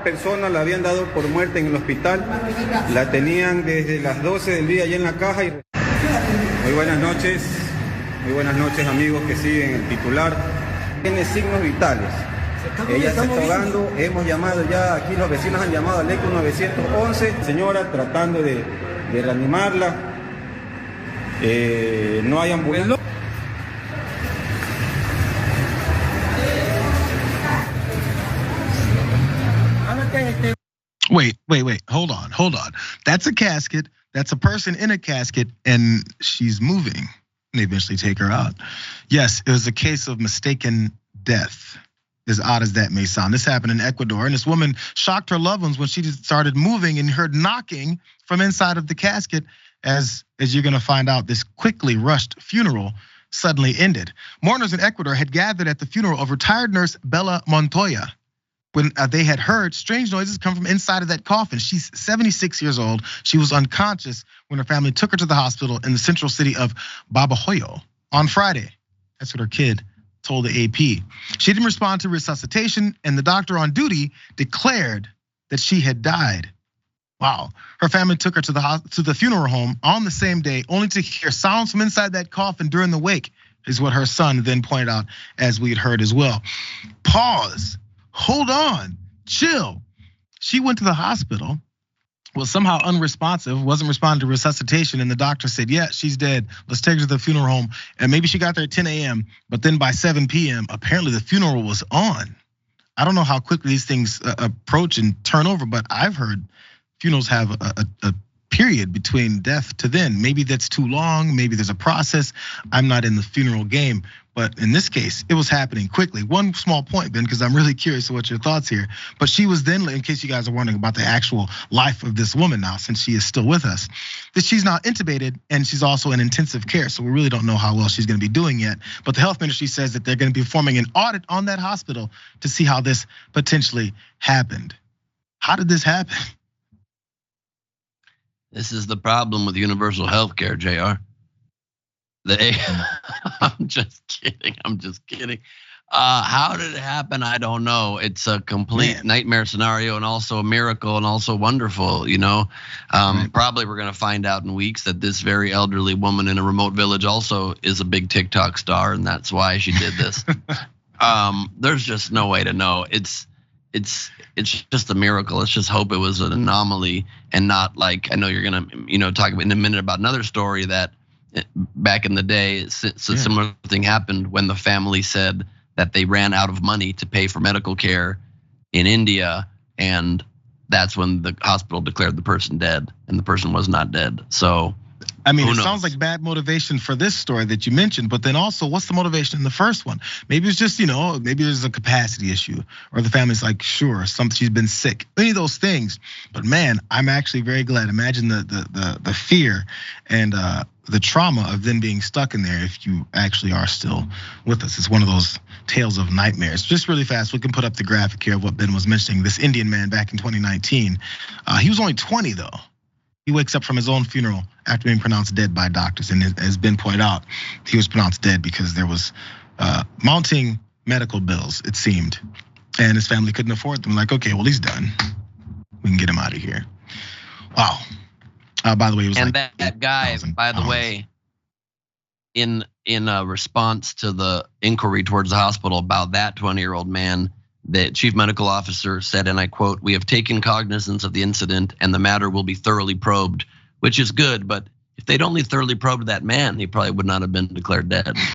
Persona la habían dado por muerta en el hospital, la tenían desde las 12 del día allá en la caja. Muy buenas noches amigos que siguen el titular. Tiene signos vitales. Ella se está ahogando, hemos llamado ya, aquí los vecinos han llamado al ECO 911, señora tratando de reanimarla, no hay ambulancia. Wait. Hold on. That's a casket. That's a person in a casket, and she's moving. And they eventually take her out. Yes, it was a case of mistaken death. As odd as that may sound. This happened in Ecuador, and this woman shocked her loved ones when she started moving and heard knocking from inside of the casket. As you're gonna find out, this quickly rushed funeral suddenly ended. Mourners in Ecuador had gathered at the funeral of retired nurse Bella Montoya when they had heard strange noises come from inside of that coffin. She's 76 years old. She was unconscious when her family took her to the hospital in the central city of Babahoyo on Friday. That's what her kid told the AP. She didn't respond to resuscitation, and the doctor on duty declared that she had died. Wow. Her family took her to the funeral home on the same day, only to hear sounds from inside that coffin during the wake, is what her son then pointed out, as we had heard as well. Pause. Hold on. Chill. She went to the hospital, was somehow unresponsive, wasn't responding to resuscitation, and the doctor said, yeah, she's dead. Let's take her to the funeral home. And maybe she got there at 10 a.m., but then by 7 p.m., apparently the funeral was on. I don't know how quickly these things approach and turn over, but I've heard funerals have a period between death to then. Maybe that's too long, maybe there's a process. I'm not in the funeral game, but in this case, it was happening quickly. One small point, Ben, because I'm really curious what your thoughts here. But she was then, in case you guys are wondering about the actual life of this woman now, since she is still with us, that she's now intubated and she's also in intensive care. So we really don't know how well she's gonna be doing yet. But the health ministry says that they're gonna be performing an audit on that hospital to see how this potentially happened. How did this happen? This is the problem with universal health care, Jayar. I'm just kidding. How did it happen? I don't know. It's a complete nightmare scenario and also a miracle and also wonderful, you know. Probably we're gonna find out in weeks that this very elderly woman in a remote village also is a big TikTok star, and that's why she did this. There's just no way to know. It's just a miracle. Let's just hope it was an anomaly and not like, I know you're gonna, talk in a minute about another story that back in the day, similar thing happened when the family said that they ran out of money to pay for medical care in India, and that's when the hospital declared the person dead, and the person was not dead. So I mean, it sounds like bad motivation for this story that you mentioned, but then also what's the motivation in the first one? Maybe it's just, maybe there's a capacity issue, or the family's like, sure, she's been sick, any of those things. But man, I'm actually very glad. Imagine the fear and the trauma of then being stuck in there if you actually are still with us. It's one of those tales of nightmares. Just really fast, we can put up the graphic here of what Ben was mentioning. This Indian man back in 2019, he was only 20 though. He wakes up from his own funeral after being pronounced dead by doctors. And as Ben pointed out, he was pronounced dead because there was mounting medical bills, it seemed. And his family couldn't afford them. Like, okay, well, he's done. We can get him out of here. Wow. By the way, it was and that guy, by the way, in a response to the inquiry towards the hospital about that 20-year-old man, the chief medical officer said, and I quote, "We have taken cognizance of the incident and the matter will be thoroughly probed," which is good, but if they'd only thoroughly probed that man, he probably would not have been declared dead.